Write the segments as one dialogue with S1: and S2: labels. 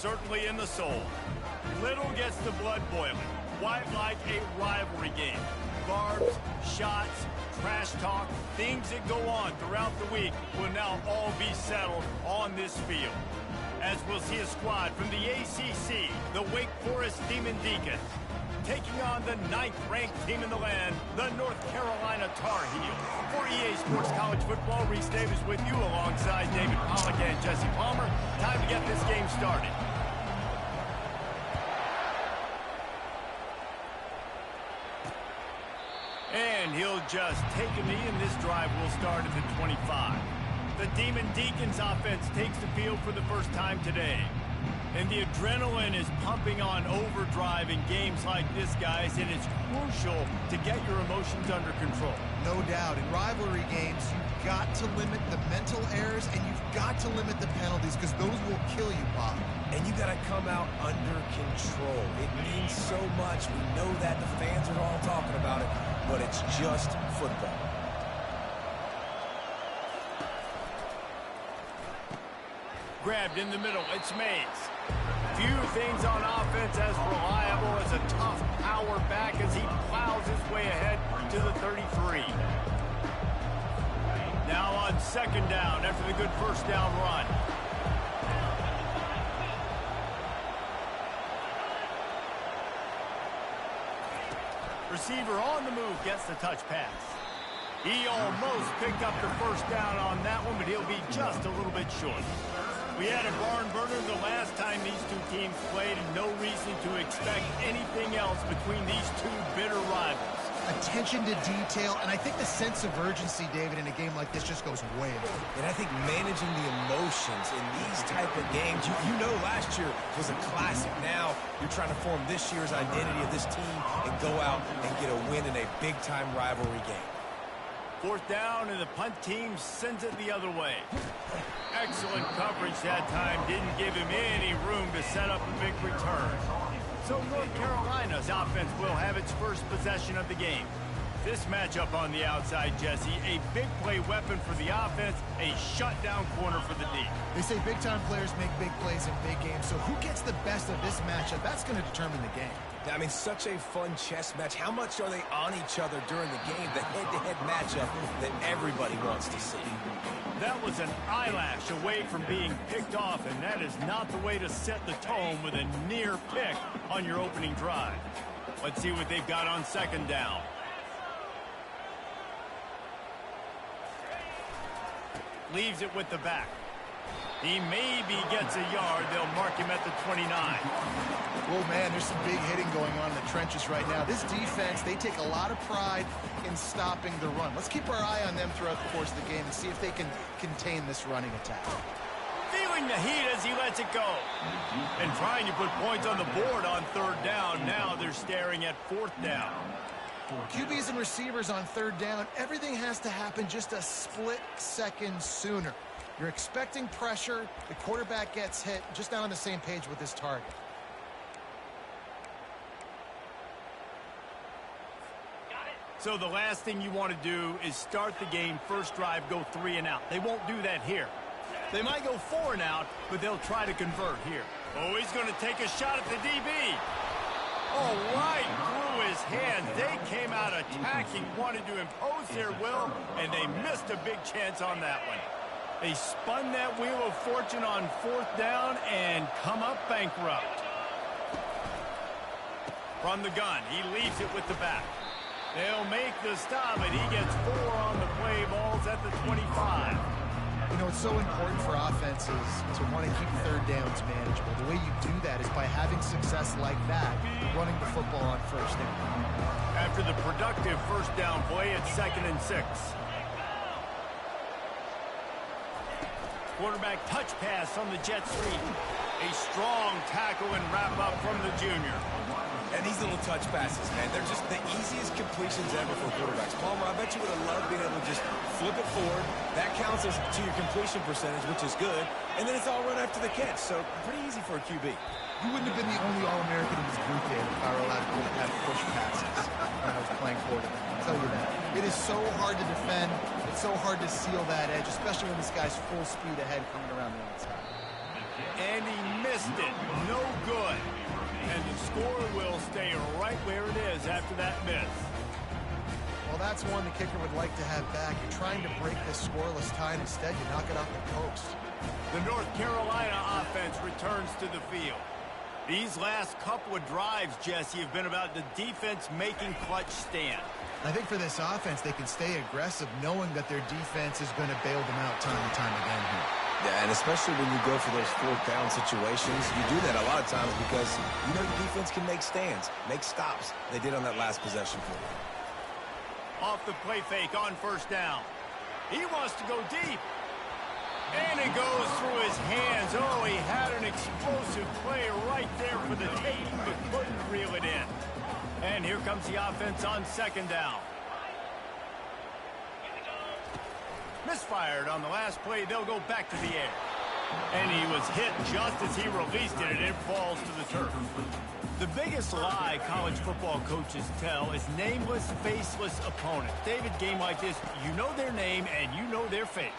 S1: certainly in the soul. Little gets the blood boiling. Quite like a rivalry game. Barbs, shots, trash talk, things that go on throughout the week will now all be settled on this field. As we'll see a squad from the ACC, the Wake Forest Demon Deacons, taking on the 9th-ranked team in the land, the North Carolina Tar Heels. For EA Sports College Football, Reese Davis with you alongside David Pollack and Jesse Palmer. Time to get this game started. And he'll just take a knee, and this drive will start at the 25. The Demon Deacons offense takes the field for the first time today. And the adrenaline is pumping on overdrive in games like this, guys, and it's crucial to get your emotions under control.
S2: No doubt. In rivalry games, you've got to limit the mental errors, and you've got to limit the penalties, because those will kill you, Bob.
S3: And you got to come out under control. It means so much. We know that. The fans are all talking about it, but it's just football.
S1: Grabbed in the middle, it's Mays. Few things on offense as reliable as a tough power back as he plows his way ahead to the 33. Now on second down after the good first down run. Receiver on the move gets the touch pass. He almost picked up the first down on that one, but he'll be just a little bit short. We had a barn burner the last time these two teams played, and no reason to expect anything else between these two bitter rivals.
S2: Attention to detail, and I think the sense of urgency, David, in a game like this just goes way up.
S3: And I think managing the emotions in these type of games, you know last year was a classic. Now you're trying to form this year's identity of this team and go out and get a win in a big-time rivalry game.
S1: Fourth down, and the punt team sends it the other way. Excellent coverage that time. Didn't give him any room to set up a big return. So North Carolina's offense will have its first possession of the game. This matchup on the outside, Jesse, a big play weapon for the offense, a shutdown corner for the D.
S2: They say big-time players make big plays in big games, so who gets the best of this matchup? That's going to determine the game.
S3: I mean, such a fun chess match. How much are they on each other during the game? The head-to-head matchup that everybody wants to see.
S1: That was an eyelash away from being picked off, and that is not the way to set the tone with a near pick on your opening drive. Let's see what they've got on second down. Leaves it with the back. He maybe gets a yard. They'll mark him at the 29.
S2: Whoa, man, there's some big hitting going on in the trenches right now. This defense, they take a lot of pride in stopping the run. Let's keep our eye on them throughout the course of the game and see if they can contain this running attack.
S1: Feeling the heat as he lets it go. And trying to put points on the board on third down. Now they're staring at fourth down.
S2: QBs and receivers on third down, everything has to happen just a split second sooner. You're expecting pressure, the quarterback gets hit, just not on the same page with his target.
S1: So the last thing you want to do is start the game, first drive, go 3 and out. They won't do that here. They might go 4 and out, but they'll try to convert here. Oh, he's going to take a shot at the DB. Oh, right through his hand. They came out attacking, wanted to impose their will, and they missed a big chance on that one. They spun that wheel of fortune on fourth down and come up bankrupt. From the gun, he leaves it with the back. They'll make the stop, and he gets 4 on the play. Balls at the 25.
S2: You know, it's so important for offenses to want to keep third downs manageable. The way you do that is by having success like that, running the football on first down.
S1: After the productive first down play, it's 2nd and 6. Quarterback touch pass on the jet sweep. A strong tackle and wrap up from the junior.
S3: And these little touch passes, man, they're just the easiest completions ever for quarterbacks. Palmer, I bet you would have loved being able to just flip it forward. That counts as to your completion percentage, which is good. And then it's all run after the catch, so pretty easy for a QB.
S2: You wouldn't have been the only All-American in this group, Dave, if I were allowed to have push passes when I was playing quarterback. I'll tell you that. It is so hard to defend. It's so hard to seal that edge, especially when this guy's full speed ahead coming around the outside.
S1: And he missed it. good. And the score will stay right where it is after that miss.
S2: Well, that's one the kicker would like to have back. You're trying to break this scoreless tie, and instead you knock it off the post.
S1: The North Carolina offense returns to the field. These last couple of drives, Jesse, have been about the defense making clutch stand.
S2: I think for this offense, they can stay aggressive knowing that their defense is going to bail them out time and time again here.
S3: Yeah, and especially when you go for those fourth-down situations, you do that a lot of times because you know your defense can make stands, make stops. They did on that last possession for you.
S1: Off the play fake on first down. He wants to go deep. And it goes through his hands. Oh, he had an explosive play right there for the taking, but couldn't reel it in. And here comes the offense on second down. Misfired on the last play. They'll go back to the air. And he was hit just as he released it, and it falls to the turf. The biggest lie college football coaches tell is nameless, faceless opponents. David, game like this, you know their name and you know their face.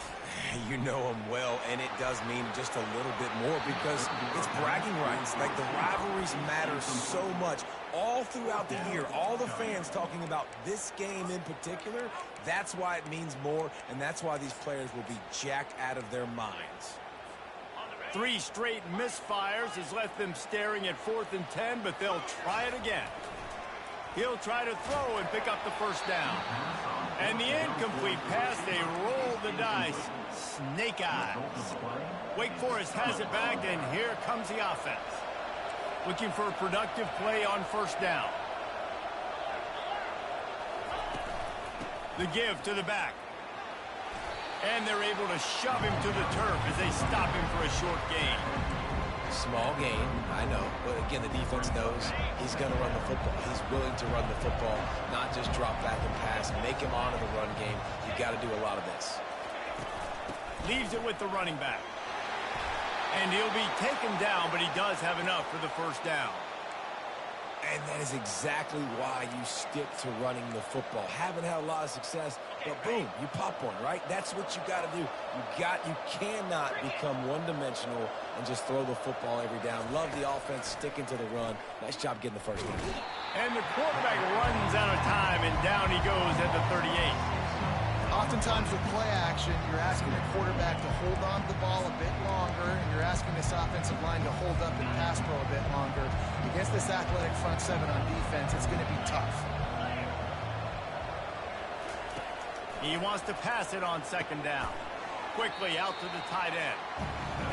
S3: You know them well, and it does mean just a little bit more because it's bragging rights. Like, the rivalries matter so much all throughout the year. All the fans talking about this game in particular, that's why it means more, and that's why these players will be jacked out of their minds.
S1: 3 straight misfires has left them staring at 4th and 10, but they'll try it again. He'll try to throw and pick up the first down. And the incomplete pass, they roll the dice. Snake eyes. Wake Forest has it back, and here comes the offense. Looking for a productive play on first down. The give to the back. And they're able to shove him to the turf as they stop him for a short gain.
S3: Small gain, I know. But again, the defense knows he's going to run the football. He's willing to run the football, not just drop back and pass. Make him honor the run game. You got to do a lot of this.
S1: Leaves it with the running back. And he'll be taken down, but he does have enough for the first down.
S3: And that is exactly why you stick to running the football. Haven't had a lot of success, but boom, you pop one, right? That's what you got to do. You cannot become one-dimensional and just throw the football every down. Love the offense sticking to the run. Nice job getting the first down.
S1: And the quarterback runs out of time, and down he goes at the 38.
S2: Oftentimes with play action, you're asking the quarterback to hold on to the ball a bit longer, and you're asking this offensive line to hold up and pass pro a bit longer. Against this athletic front seven on defense, it's going to be tough.
S1: He wants to pass it on second down. Quickly out to the tight end.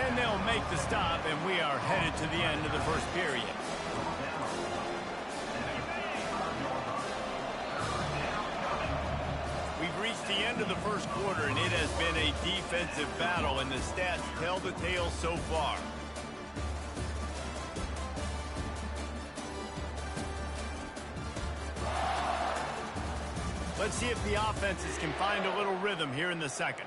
S1: And they'll make the stop, and we are headed to the end of the first period. We've reached the end of the first quarter, and it has been a defensive battle, and the stats tell the tale so far. Let's see if the offenses can find a little rhythm here in the second.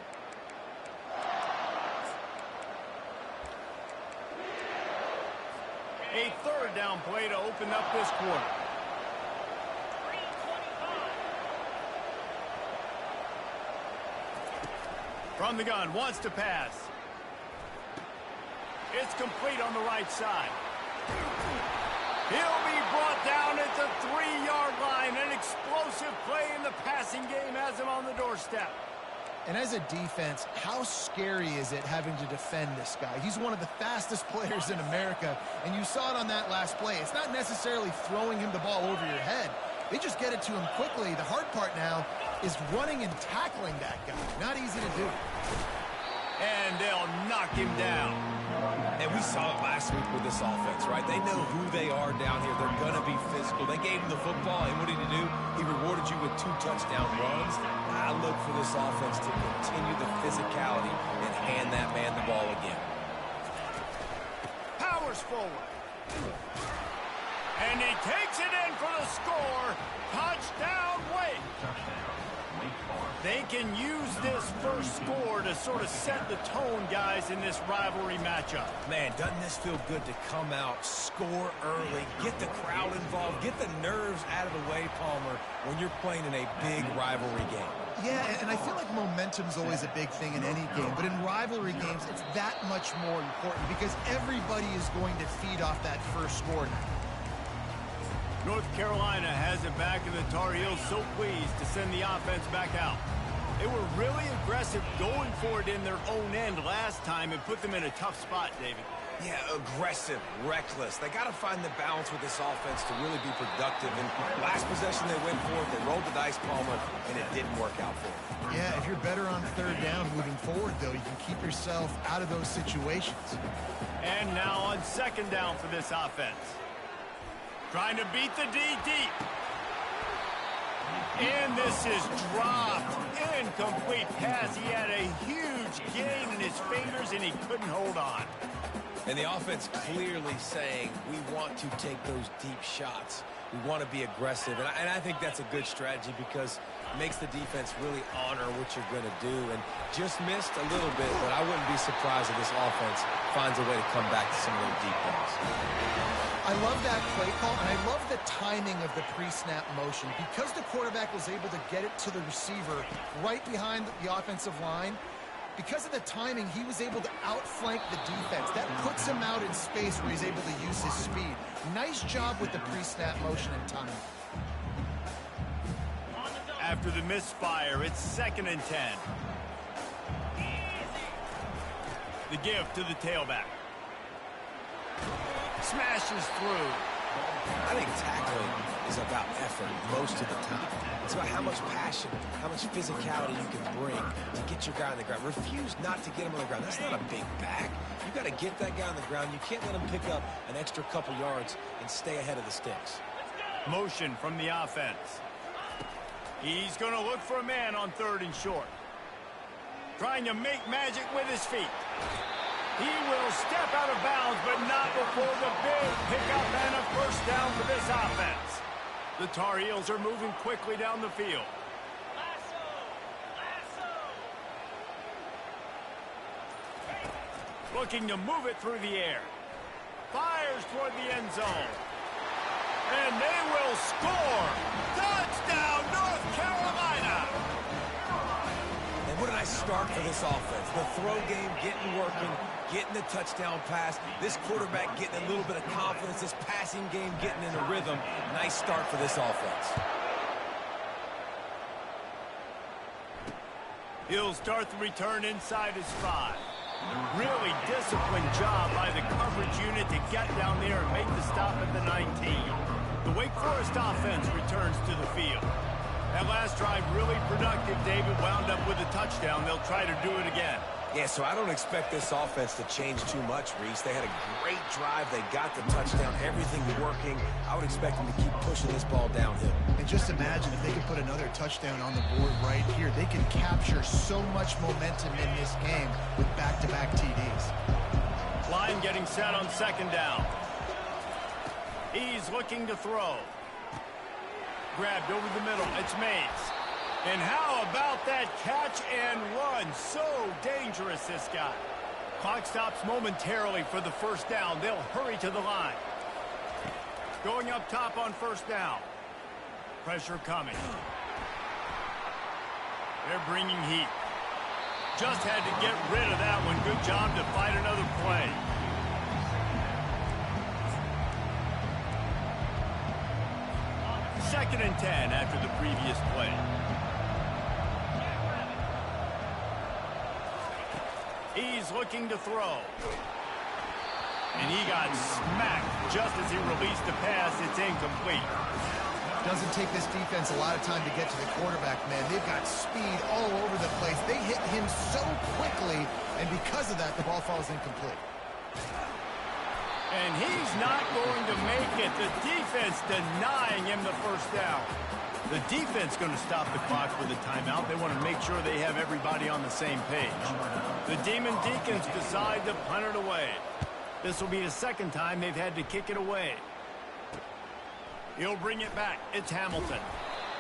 S1: A third down play to open up this quarter. From the gun, wants to pass. It's complete on the right side. He'll be brought down at the 3-yard line. An explosive play in the passing game has him on the doorstep.
S2: And as a defense, how scary is it having to defend this guy? He's one of the fastest players in America, and you saw it on that last play. It's not necessarily throwing him the ball over your head. They just get it to him quickly. The hard part now is running and tackling that guy. Not easy to do.
S1: And they'll knock him down.
S3: And we saw it last week with this offense, right? They know who they are down here. They're going to be physical. They gave him the football, and what did he do? He rewarded you with 2 touchdown runs. I look for this offense to continue the physicality and hand that man the ball again.
S1: Powers forward. And he takes it in for the score. Touchdown, Wake. They can use this first score to sort of set the tone, guys, in this rivalry matchup.
S3: Man, doesn't this feel good to come out, score early, get the crowd involved, get the nerves out of the way, Palmer, when you're playing in a big rivalry game.
S2: Yeah, and I feel like momentum's always a big thing in any game, but in rivalry games, it's that much more important because everybody is going to feed off that first score now.
S1: North Carolina has it back, and the Tar Heels so pleased to send the offense back out. They were really aggressive going for it in their own end last time and put them in a tough spot, David.
S3: Yeah, aggressive, reckless. They got to find the balance with this offense to really be productive. And last possession they went for it, they rolled the dice, Palmer, and it didn't work out for them.
S2: Yeah, if you're better on third down moving forward, though, you can keep yourself out of those situations.
S1: And now on second down for this offense. Trying to beat the D deep. And this is dropped. Incomplete pass. He had a huge gain in his fingers, and he couldn't hold on.
S3: And the offense clearly saying, we want to take those deep shots. We want to be aggressive. And I think that's a good strategy because it makes the defense really honor what you're going to do. And just missed a little bit, but I wouldn't be surprised if this offense finds a way to come back to some of those deep balls.
S2: I love that play call, and I love the timing of the pre-snap motion. Because the quarterback was able to get it to the receiver right behind the offensive line, because of the timing, he was able to outflank the defense. That puts him out in space where he's able to use his speed. Nice job with the pre-snap motion and timing.
S1: After the misfire, it's 2nd and 10. The give to the tailback. Smashes through.
S3: I think tackling is about effort most of the time. It's about how much passion, how much physicality you can bring to get your guy on the ground. Refuse not to get him on the ground. That's not a big back. You got to get that guy on the ground. You can't let him pick up an extra couple yards and stay ahead of the sticks.
S1: Motion from the offense. He's going to look for a man on 3rd and short. Trying to make magic with his feet. He will step out of bounds, but not before the big pickup and a first down for this offense. The Tar Heels are moving quickly down the field. Looking to move it through the air. Fires toward the end zone. And they will score. Touchdown, North Carolina.
S3: And what a nice start for this offense. The throw game getting working, getting the touchdown pass. This quarterback getting a little bit of confidence. This passing game getting in a rhythm. Nice start for this offense.
S1: He'll start the return inside his 5. Really disciplined job by the coverage unit to get down there and make the stop at the 19. The Wake Forest offense returns to the field. That last drive really productive. David wound up with a touchdown. They'll try to do it again.
S3: Yeah, so I don't expect this offense to change too much, Reese. They had a great drive. They got the touchdown. Everything working. I would expect them to keep pushing this ball downhill.
S2: And just imagine if they could put another touchdown on the board right here. They can capture so much momentum in this game with back-to-back TDs.
S1: Line getting set on 2nd down. He's looking to throw. Grabbed over the middle. It's Mays. And how about that catch and run? So dangerous, this guy. Clock stops momentarily for the first down. They'll hurry to the line. Going up top on 1st down. Pressure coming. They're bringing heat. Just had to get rid of that one. Good job to fight another play. Second and 10 after the previous play. He's looking to throw. And he got smacked just as he released the pass. It's incomplete.
S2: Doesn't take this defense a lot of time to get to the quarterback, man. They've got speed all over the place. They hit him so quickly, and because of that, the ball falls incomplete.
S1: And he's not going to make it. The defense denying him the first down. The defense going to stop the clock with a timeout. They want to make sure they have everybody on the same page. The Demon Deacons decide to punt it away. This will be the 2nd time they've had to kick it away. He'll bring it back. It's Hamilton.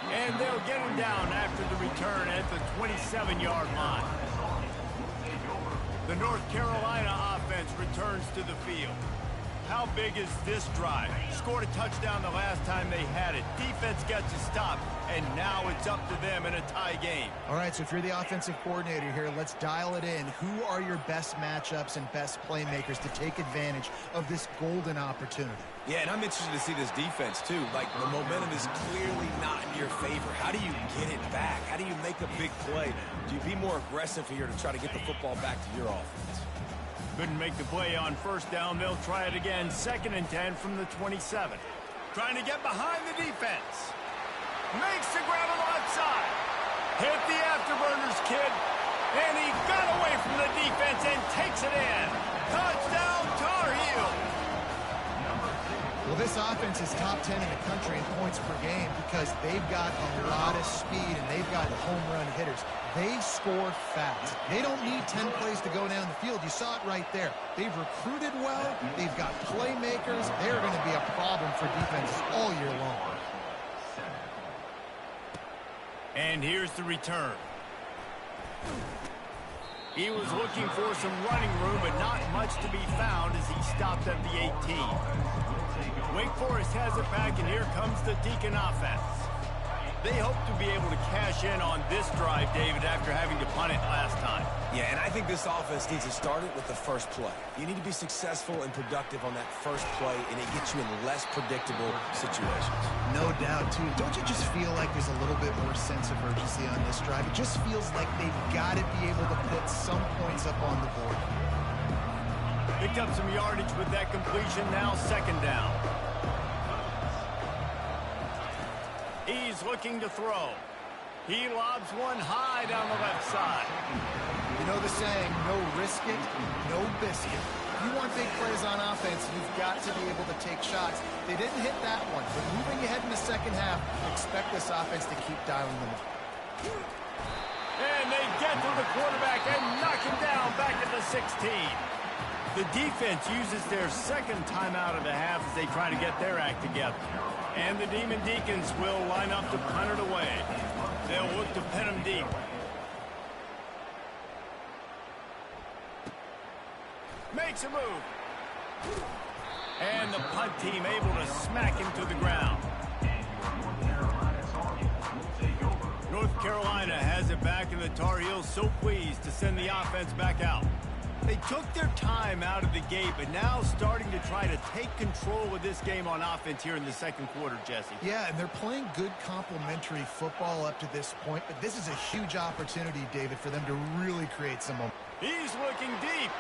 S1: And they'll get him down after the return at the 27-yard line. The North Carolina offense returns to the field. How big is this drive? Scored a touchdown the last time they had it. Defense gets a stop, and now it's up to them in a tie game.
S2: All right, so if you're the offensive coordinator here, let's dial it in. Who are your best matchups and best playmakers to take advantage of this golden opportunity?
S3: Yeah, and I'm interested to see this defense, too. Like, the momentum is clearly not in your favor. How do you get it back? How do you make a big play? Do you be more aggressive here to try to get the football back to your offense?
S1: Couldn't make the play on first down. They'll try it again. 2nd and 10 from the 27. Trying to get behind the defense. Makes the grab on the left side. Hit the afterburners, kid. And he got away from the defense and takes it in. Touchdown, Tar Heels.
S2: Well, this offense is top 10 in the country in points per game because they've got a lot of speed and they've got home run hitters. They score fast. They don't need 10 plays to go down the field. You saw it right there. They've recruited well. They've got playmakers. They're going to be a problem for defenses all year long.
S1: And here's the return. He was looking for some running room, but not much to be found as he stopped at the 18. Wake Forest has it back, and here comes the Deacon offense. They hope to be able to cash in on this drive, David, after having to punt it last time.
S3: Yeah, and I think this offense needs to start it with the first play. You need to be successful and productive on that first play, and it gets you in less predictable situations.
S2: No doubt, too. Don't you just feel like there's a little bit more sense of urgency on this drive? It just feels like they've got to be able to put some points up on the board.
S1: Picked up some yardage with that completion. Now 2nd down. He's looking to throw. He lobs one high down the left side.
S2: You know the saying, no risk it, no biscuit. If you want big plays on offense, you've got to be able to take shots. They didn't hit that one, but moving ahead in the second half, expect this offense to keep dialing them up.
S1: And they get to the quarterback and knock him down back at the 16. The defense uses their 2nd timeout of the half as they try to get their act together. And the Demon Deacons will line up to punt it away. They'll look to pin him deep. Makes a move. And the punt team able to smack him to the ground. North Carolina has it back, and the Tar Heels so pleased to send the offense back out. They took their time out of the gate, but now starting to try to take control of this game on offense here in the 2nd quarter, Jesse.
S2: Yeah, and they're playing good complementary football up to this point, but this is a huge opportunity, David, for them to really create some momentum.
S1: He's looking deep.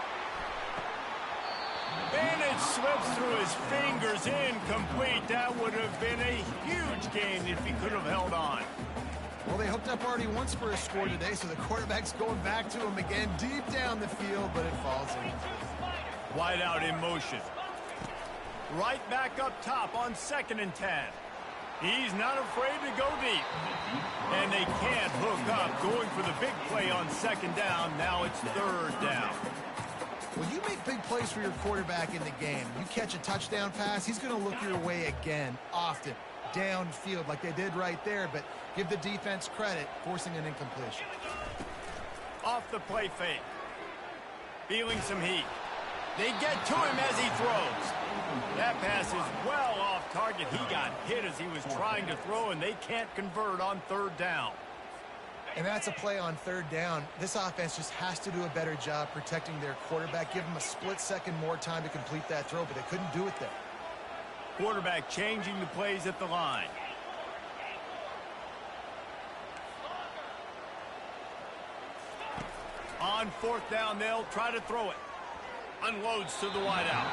S1: And it slips through his fingers, incomplete. That would have been a huge gain if he could have held on.
S2: Well, they hooked up already once for a score today, so the quarterback's going back to him again deep down the field, but it falls in.
S1: Wide out in motion. Right back up top on 2nd and 10. He's not afraid to go deep. And they can't hook up, going for the big play on 2nd down. Now it's 3rd down.
S2: When you make big plays for your quarterback in the game, you catch a touchdown pass, he's going to look your way again, often, downfield like they did right there, but give the defense credit, forcing an incompletion.
S1: Off the play fake. Feeling some heat. They get to him as he throws. That pass is well off target. He got hit as he was trying to throw, and they can't convert on 3rd down.
S2: And that's a play on 3rd down. This offense just has to do a better job protecting their quarterback. Give him a split second more time to complete that throw, but they couldn't do it there.
S1: Quarterback changing the plays at the line. On 4th down, they'll try to throw it. Unloads to the wideout.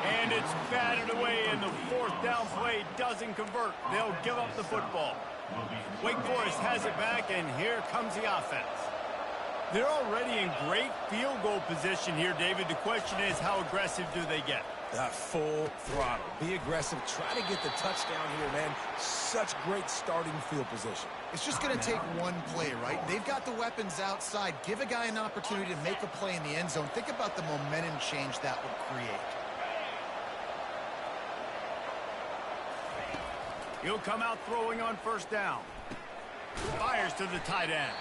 S1: And it's batted away, and the 4th down play doesn't convert. They'll give up the football. Wake Forest has it back, and here comes the offense. They're already in great field goal position here, David. The question is, how aggressive do they get?
S3: Full throttle. Be aggressive. Try to get the touchdown here, man. Such great starting field position.
S2: It's just going to take one play, right? They've got the weapons outside. Give a guy an opportunity to make a play in the end zone. Think about the momentum change that would create.
S1: He'll come out throwing on first down. Fires to the tight end.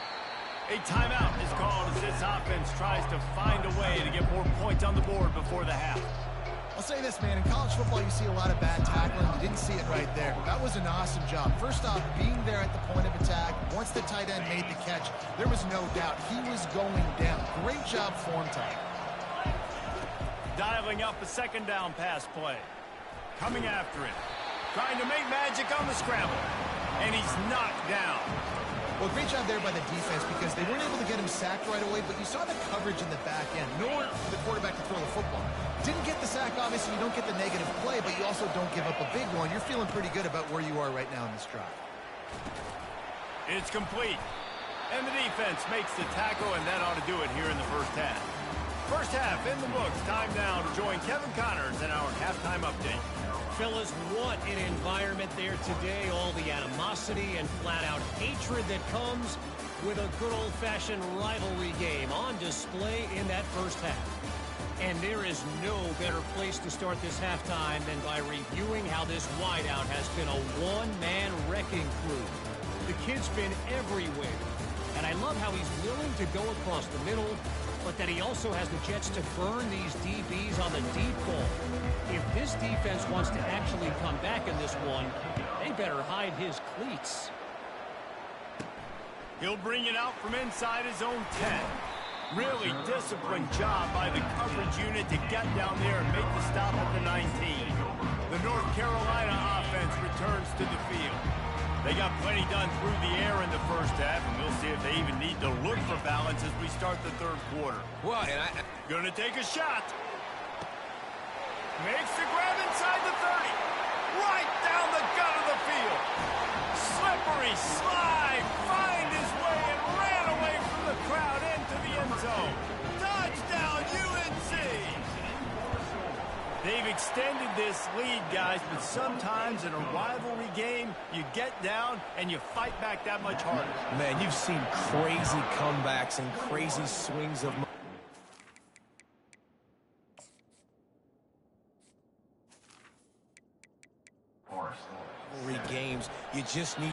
S1: A timeout is called as this offense tries to find a way to get more points on the board before the half.
S2: I'll say this, man. In college football, you see a lot of bad tackling. You didn't see it right there. That was an awesome job. First off, being there at the point of attack. Once the tight end made the catch, there was no doubt he was going down. Great job form time.
S1: Dialing up a second down pass play. Coming after it. Trying to make magic on the scramble. And he's knocked down.
S2: Well, great job there by the defense because they weren't able to get him sacked right away, but you saw the coverage in the back end. Nowhere for the quarterback to throw the football. Didn't get the sack, obviously. You don't get the negative play, but you also don't give up a big one. You're feeling pretty good about where you are right now in this drive.
S1: It's complete. And the defense makes the tackle, and that ought to do it here in the first half. First half in the books. Time now to join Kevin Connors in our halftime update.
S4: Fellas, what an environment there today. All the animosity and flat-out hatred that comes with a good old-fashioned rivalry game on display in that first half. And there is no better place to start this halftime than by reviewing how this wideout has been a one-man wrecking crew. The kid's been everywhere. And I love how he's willing to go across the middle, but that he also has the Jets to burn these DBs on the deep ball. If this defense wants to actually come back in this one, they better hide his cleats.
S1: He'll bring it out from inside his own 10. Really disciplined job by the coverage unit to get down there and make the stop at the 19. The North Carolina offense returns to the field. They got plenty done through the air in the first half, and we'll see if they even need to look for balance as we start the third quarter.
S3: Well, and
S1: Gonna take a shot. Makes the grab inside the 30. Right down the gut of the field. Slippery slide. Find his way and ran away from the crowd into the end zone. Touchdown, UNC. They've extended this lead, guys, but sometimes in a rivalry game, you get down and you fight back that much harder.
S3: man, you've seen crazy comebacks and crazy swings of games. You just need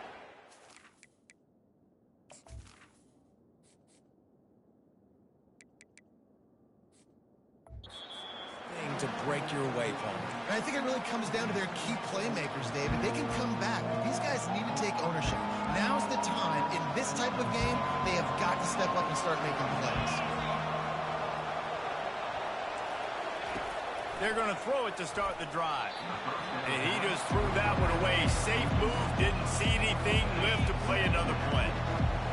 S3: to break your way, Paul.
S2: And I think it really comes down to their key playmakers, David. They can come back, but these guys need to take ownership. Now's the time. In this type of game, they have got to step up and start making plays.
S1: They're going to throw it to start the drive. And he just threw that one away. Safe move, didn't see anything, lived to play another play.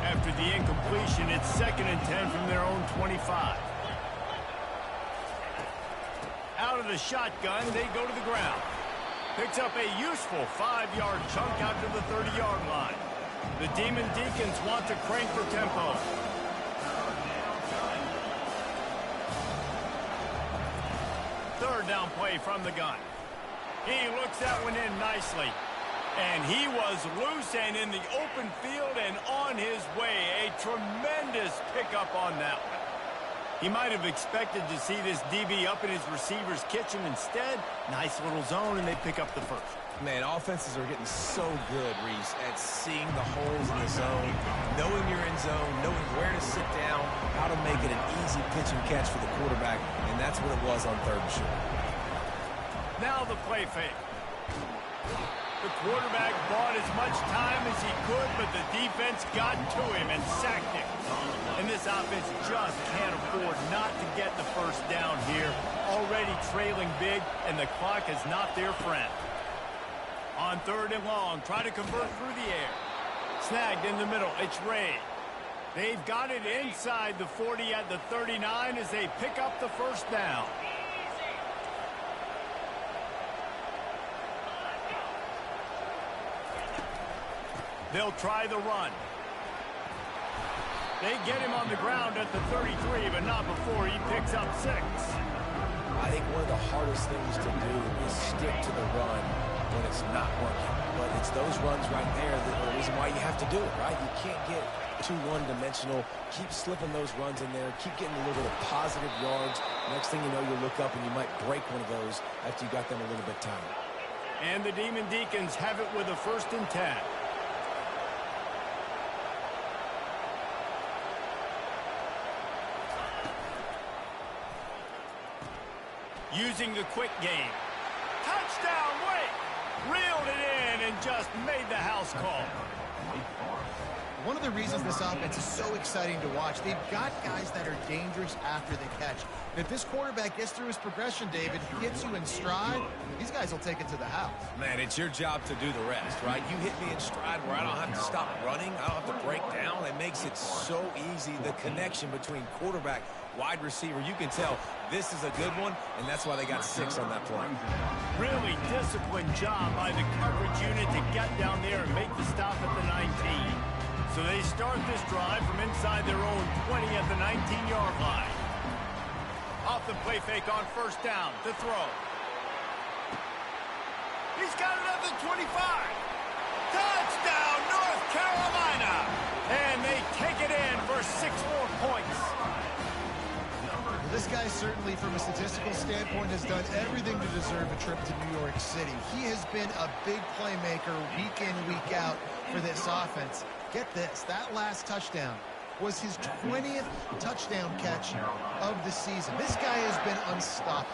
S1: After the incompletion, it's 2nd and 10 from their own 25. Out of the shotgun, they go to the ground. Picks up a useful 5-yard chunk out to the 30-yard line. The Demon Deacons want to crank the tempo. Third down play from the gun. He looks that one in nicely. And he was loose and in the open field and on his way. A tremendous pickup on that one. He might have expected to see this DB up in his receiver's kitchen. Instead, nice little zone, and they pick up the first.
S3: Man, offenses are getting so good, Reese, at seeing the holes in the zone, knowing you're in zone, knowing where to sit down, how to make it an easy pitch and catch for the quarterback, and that's what it was on 3rd and short.
S1: Now the play fake. The quarterback bought as much time as he could, but the defense got to him and sacked him. And this offense just can't afford not to get the first down here. Already trailing big, and the clock is not their friend. On 3rd and long, try to convert through the air. Snagged in the middle, it's Ray. They've got it inside the 40 at the 39 as they pick up the first down. They'll try the run. They get him on the ground at the 33, but not before he picks up 6.
S3: I think one of the hardest things to do is stick to the run when it's not working. But it's those runs right there that are the reason why you have to do it, right? You can't get too one-dimensional. Keep slipping those runs in there. Keep getting a little bit of positive yards. Next thing you know, you'll look up and you might break one of those after you got them a little bit tired.
S1: And the Demon Deacons have it with a 1st and 10. Using the quick game. Touchdown, wait! Reeled it in and just made the house call.
S2: One of the reasons this offense is so exciting to watch, they've got guys that are dangerous after the catch. If this quarterback gets through his progression, David, gets you in stride, these guys will take it to the house.
S3: Man, it's your job to do the rest, right? You hit me in stride where I don't have to stop running. I don't have to break down. It makes it so easy. The connection between quarterback, wide receiver, you can tell this is a good one, and that's why they got 6 on that play.
S1: Really disciplined job by the coverage unit to get down there and make the stop at the 19. So they start this drive from inside their own 20 at the 19-yard line. Off the play fake on 1st down to throw. He's got it at the 25. Touchdown, North Carolina! And they take it in for 6 more points.
S2: This guy certainly, from a statistical standpoint, has done everything to deserve a trip to New York City. He has been a big playmaker week in, week out for this offense. Get this, that last touchdown was his 20th touchdown catch of the season. This guy has been unstoppable.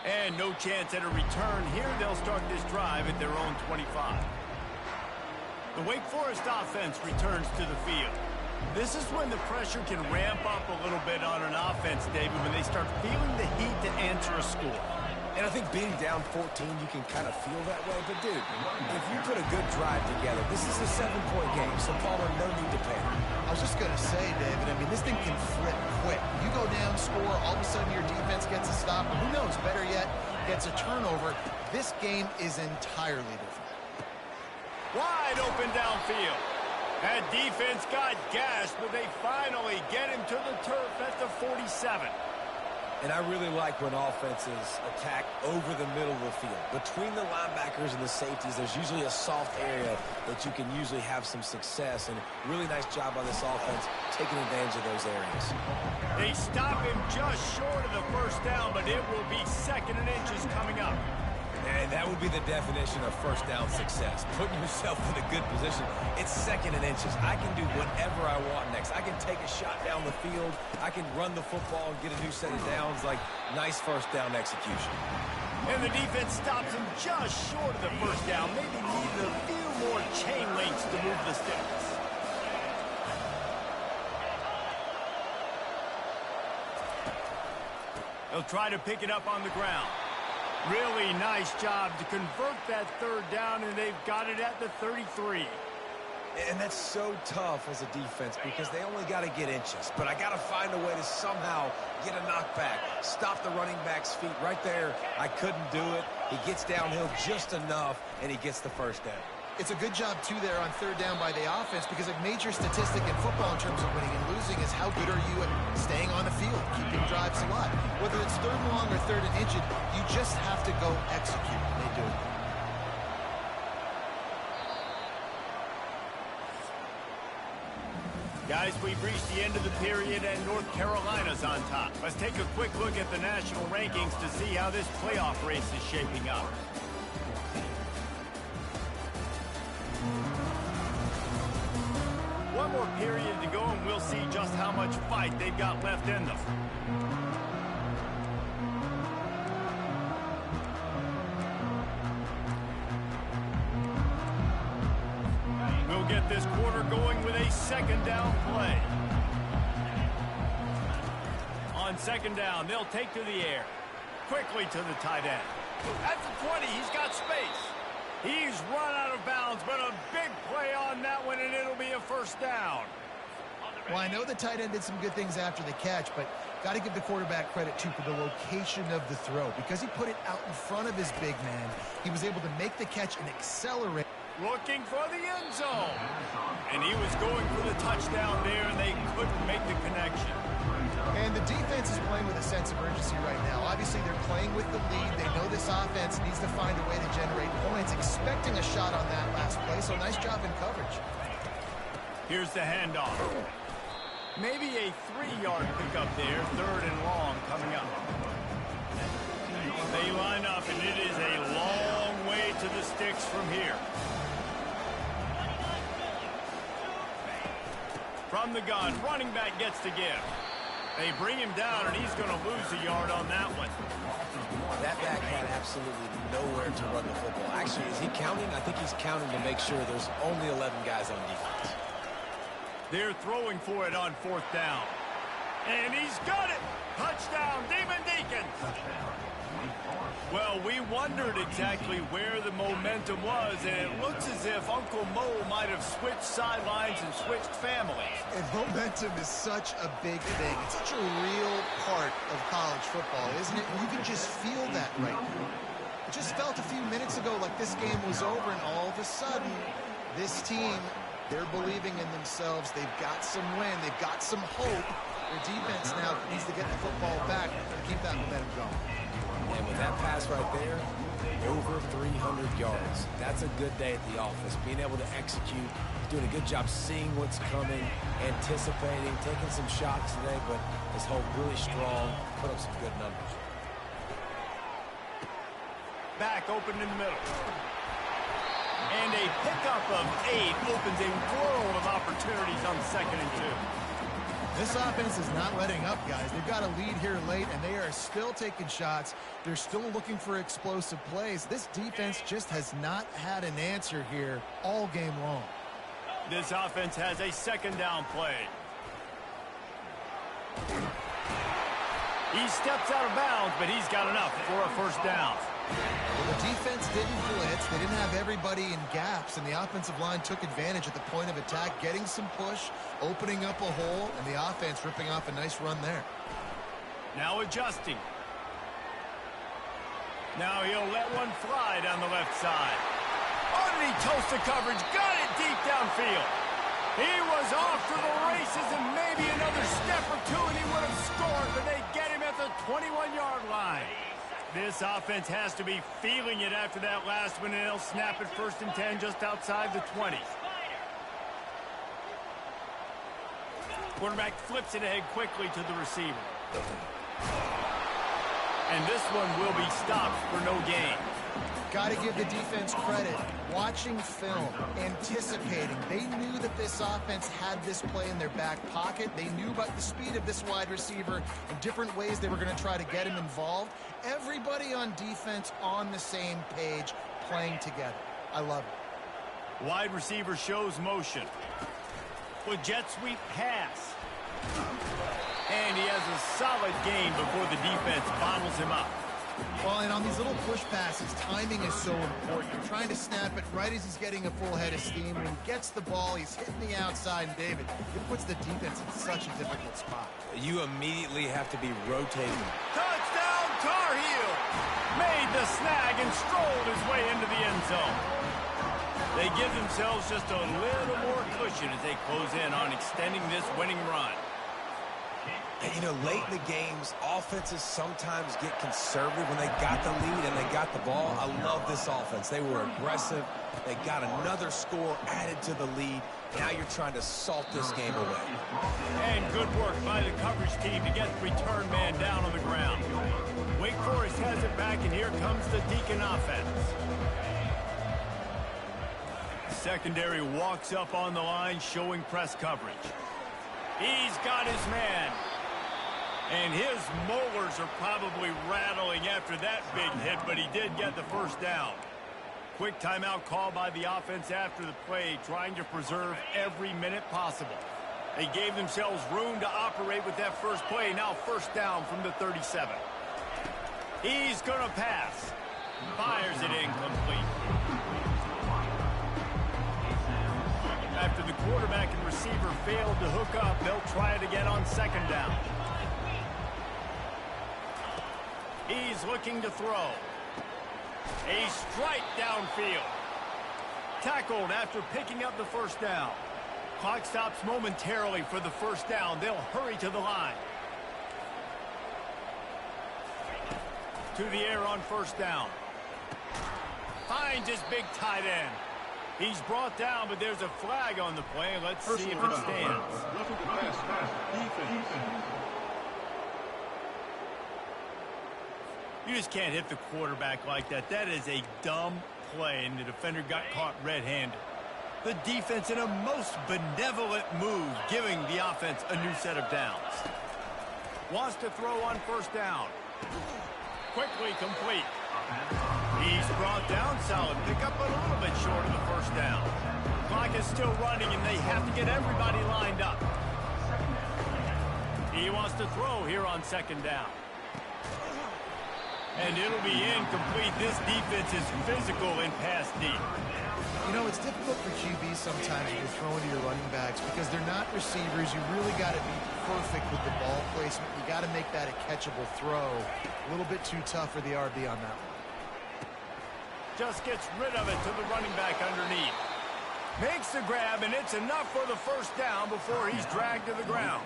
S1: And no chance at a return here. They'll start this drive at their own 25. The Wake Forest offense returns to the field. This is when the pressure can ramp up a little bit on an offense, David, when they start feeling the heat to answer a score.
S3: And I think being down 14, you can kind of feel that way. But, dude, if you put a good drive together, this is a 7-point game, so Palmer, no need to panic.
S2: I was just going to say, David, I mean, this thing can flip quick. You go down, score, all of a sudden your defense gets a stop, or who knows, better yet, gets a turnover. This game is entirely different.
S1: Wide open downfield. That defense got gashed, but they finally get him to the turf at the 47.
S3: And I really like when offenses attack over the middle of the field. Between the linebackers and the safeties, there's usually a soft area that you can usually have some success. And really nice job on this offense taking advantage of those areas.
S1: They stop him just short of the 1st down, but it will be 2nd and inches coming up.
S3: And that would be the definition of 1st down success. Putting yourself in a good position. It's 2nd and inches. I can do whatever I want next. I can take a shot down the field. I can run the football and get a new set of downs. Like, nice 1st down execution.
S1: And the defense stops him just short of the 1st down. Maybe needed a few more chain links to move the sticks. They'll try to pick it up on the ground. Really nice job to convert that 3rd down, and they've got it at the 33.
S3: And that's so tough as a defense because they only got to get inches. But I got to find a way to somehow get a knockback, stop the running back's feet right there. I couldn't do it. He gets downhill just enough, and he gets the 1st down.
S2: It's a good job, too, there on 3rd down by the offense because a major statistic in football in terms of winning and losing is how good are you at staying on the field, keeping drives alive. Whether it's 3rd and long or 3rd and inches, you just have to go execute. They do it.
S1: Guys, we've reached the end of the period, and North Carolina's on top. Let's take a quick look at the national rankings to see how this playoff race is shaping up. One more period to go, and we'll see just how much fight they've got left in them. We'll get this quarter going with a 2nd down play. On 2nd down, they'll take to the air. Quickly to the tight end. At the 20, he's got space. He's run out of bounds, but a big play on that one, and it'll be a 1st down.
S2: Well, I know the tight end did some good things after the catch, but got to give the quarterback credit, too, for the location of the throw. Because he put it out in front of his big man, he was able to make the catch and accelerate.
S1: Looking for the end zone. And he was going for the touchdown there, and they couldn't make the connection.
S2: And the defense is playing with a sense of urgency right now. Obviously, they're playing with the lead. They know this offense needs to find a way to generate points, expecting a shot on that last play. So nice job in coverage.
S1: Here's the handoff. Maybe a 3-yard pickup there, 3rd and long coming up. works from here. From the gun, running back gets to give. They bring him down, and he's going to lose a yard on that one.
S3: That back had absolutely nowhere to run the football. Actually, is he counting? I think he's counting to make sure there's only 11 guys on defense.
S1: They're throwing for it on 4th down. And he's got it! Touchdown, Demon Deacons! Well, we wondered exactly where the momentum was, and it looks as if Uncle Mo might have switched sidelines and switched families.
S2: And momentum is such a big thing. It's such a real part of college football, isn't it? You can just feel that right now. It just felt a few minutes ago like this game was over, and all of a sudden, this team, they're believing in themselves. They've got some wind. They've got some hope. Their defense now needs to get the football back and keep that momentum going.
S3: And with that pass right there, over 300 yards. That's a good day at the office. Being able to execute, doing a good job seeing what's coming, anticipating, taking some shots today, but his hope really strong, put up some good numbers.
S1: Back open in the middle. And a pickup of 8 opens a world of opportunities on 2nd and 2.
S2: This offense is not letting up, guys. They've got a lead here late, and they are still taking shots. They're still looking for explosive plays. This defense just has not had an answer here all game long.
S1: This offense has a 2nd down play. He steps out of bounds, but he's got enough for a 1st down.
S2: Well, the defense didn't blitz. They didn't have everybody in gaps, and the offensive line took advantage at the point of attack, getting some push, opening up a hole, and the offense ripping off a nice run there.
S1: Now adjusting. Now he'll let one fly down the left side. Oh, did he toast the coverage? Got it deep downfield. He was off to the races, and maybe another step or two, and he would have scored, but they get him at the 21-yard line. This offense has to be feeling it after that last one, and they'll snap it 1st and 10 just outside the 20. Quarterback flips it ahead quickly to the receiver. And this one will be stopped for no gain.
S2: Got to give the defense credit. Watching film, anticipating. They knew that this offense had this play in their back pocket. They knew about the speed of this wide receiver and different ways they were going to try to get him involved. Everybody on defense on the same page, playing together. I love it.
S1: Wide receiver shows motion. With jet sweep pass. And he has a solid gain before the defense bottles him up.
S2: Well, and on these little push passes, timing is so important. You're trying to snap it right as he's getting a full head of steam. When he gets the ball, he's hitting the outside, and David, it puts the defense in such a difficult spot.
S3: You immediately have to be rotating.
S1: Touchdown, Tar Heel! Made the snag and strolled his way into the end zone. They give themselves just a little more cushion as they close in on extending this winning run.
S3: And, you know, late in the games, offenses sometimes get conservative when they got the lead and they got the ball. I love this offense. They were aggressive. They got another score added to the lead. Now you're trying to salt this game away.
S1: And good work by the coverage team to get the return man down on the ground. Wake Forest has it back, and here comes the Deacon offense. Secondary walks up on the line, showing press coverage. He's got his man. And his molars are probably rattling after that big hit, but he did get the 1st down. Quick timeout call by the offense after the play, trying to preserve every minute possible. They gave themselves room to operate with that first play. Now 1st down from the 37. He's going to pass. Fires it incomplete. After the quarterback and receiver failed to hook up, they'll try it again on 2nd down. He's looking to throw. A strike downfield. Tackled after picking up the 1st down. Clock stops momentarily for the 1st down. They'll hurry to the line. To the air on 1st down. Finds his big tight end. He's brought down, but there's a flag on the play. Let's see if it stands. You just can't hit the quarterback like that. That is a dumb play, and the defender got caught red-handed. The defense in a most benevolent move, giving the offense a new set of downs. Wants to throw on first down. Quickly complete. He's brought down solid. Pick up a little bit short of the first down. Clock is still running, and they have to get everybody lined up. He wants to throw here on second down. And it'll be incomplete. This defense is physical and pass deep.
S2: You know, it's difficult for QBs sometimes when you're throwing to your running backs because they're not receivers. You really got to be perfect with the ball placement. You got to make that a catchable throw. A little bit too tough for the RB on that one.
S1: Just gets rid of it to the running back underneath. Makes the grab, and it's enough for the first down before he's dragged to the ground.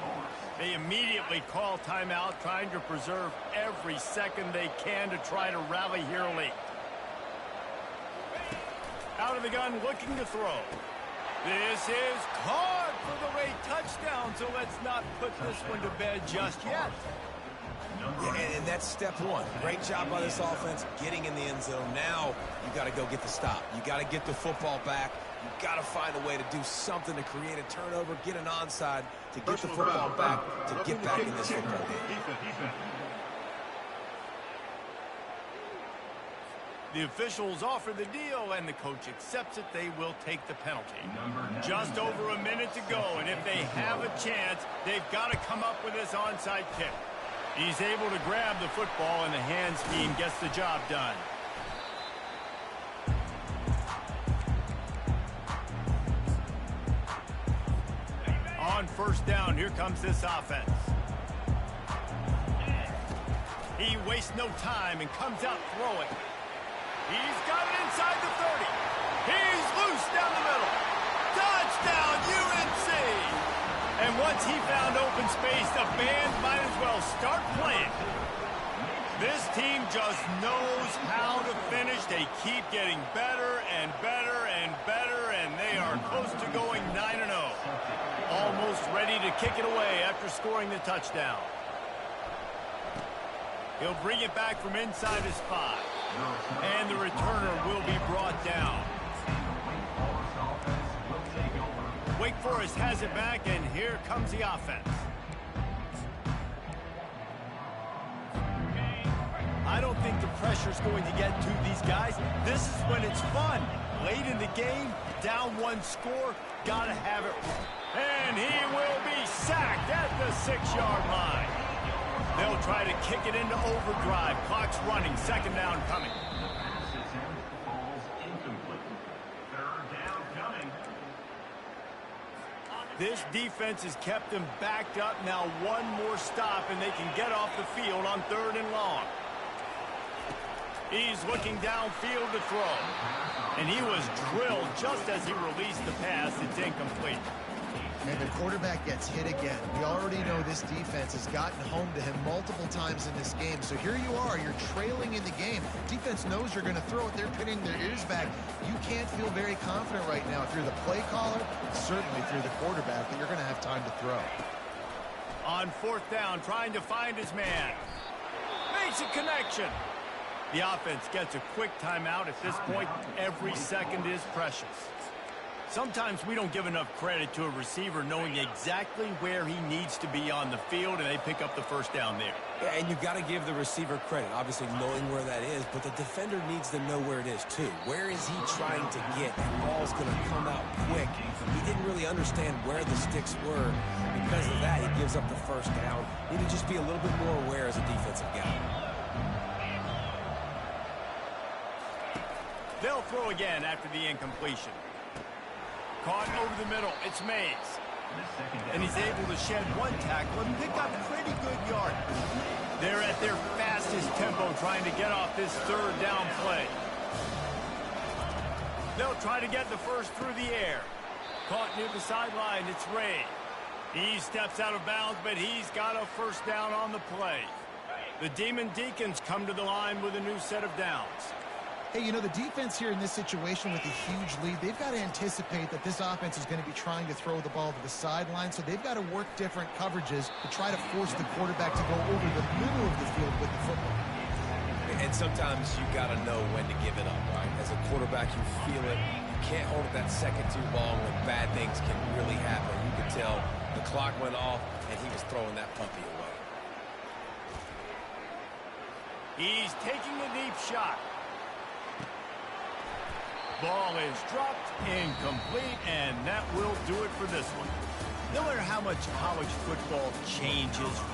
S1: They immediately call timeout, trying to preserve every second they can to try to rally here late. Out of the gun, looking to throw. This is caught for the late touchdown, so let's not put this one to bed just yet.
S3: Yeah, and that's step one. Great job by this offense getting in the end zone. Now you got to go get the stop. You got to get the football back. You got to find a way to do something to create a turnover, get an onside, to get the football back, to get back in this football game.
S1: The officials offer the deal, and the coach accepts it. They will take the penalty. Just over a minute to go, and if they have a chance, they've got to come up with this onside kick. He's able to grab the football, and the hands team gets the job done. On first down, here comes this offense. He wastes no time and comes out throwing. He's got it inside the 30. He's loose down the middle. Touchdown, UNC! And once he found open space, the band might as well start playing. This team just knows how to finish. They keep getting better and better and better, and they are close to going 9-0. Almost ready to kick it away after scoring the touchdown. He'll bring it back from inside his 5. And the returner will be brought down. Wake Forest has it back, and here comes the offense. I don't think the pressure's going to get to these guys. This is when it's fun. Late in the game, down one score, gotta have it. And he will be sacked at the 6-yard line. They'll try to kick it into overdrive. Clock's running. Second down coming. This defense has kept them backed up. Now one more stop, and they can get off the field on 3rd and long. He's looking downfield to throw. And he was drilled just as he released the pass. It's incomplete.
S2: And the quarterback gets hit again. We already know this defense has gotten home to him multiple times in this game. So here you are, you're trailing in the game. Defense knows you're going to throw it. They're pinning their ears back. You can't feel very confident right now. If you're the play caller, certainly if you're the quarterback, that you're going to have time to throw.
S1: On 4th down, trying to find his man. Makes a connection. The offense gets a quick timeout. At this point, every second is precious. Sometimes we don't give enough credit to a receiver knowing exactly where he needs to be on the field, and they pick up the first down there.
S3: Yeah, and you got to give the receiver credit, obviously knowing where that is, but the defender needs to know where it is too. Where is he trying to get? The ball's going to come out quick. He didn't really understand where the sticks were. Because of that, he gives up the first down. You need to just be a little bit more aware as a defensive guy.
S1: They'll throw again after the incompletion. Caught over the middle. It's Mays. And he's able to shed one tackle and pick up pretty good yardage. They're at their fastest tempo trying to get off this 3rd down play. They'll try to get the first through the air. Caught near the sideline. It's Ray. He steps out of bounds, but he's got a first down on the play. The Demon Deacons come to the line with a new set of downs.
S2: Hey, you know, the defense here in this situation with a huge lead, they've got to anticipate that this offense is going to be trying to throw the ball to the sideline, so they've got to work different coverages to try to force the quarterback to go over the middle of the field with the football.
S3: And And sometimes you got to know when to give it up, right? As a quarterback, you feel it. You can't hold it that second too long when bad things can really happen. You could tell the clock went off, and he was throwing that puppy away.
S1: He's taking a deep shot. Ball is dropped, incomplete, and that will do it for this one. No matter how much college football changes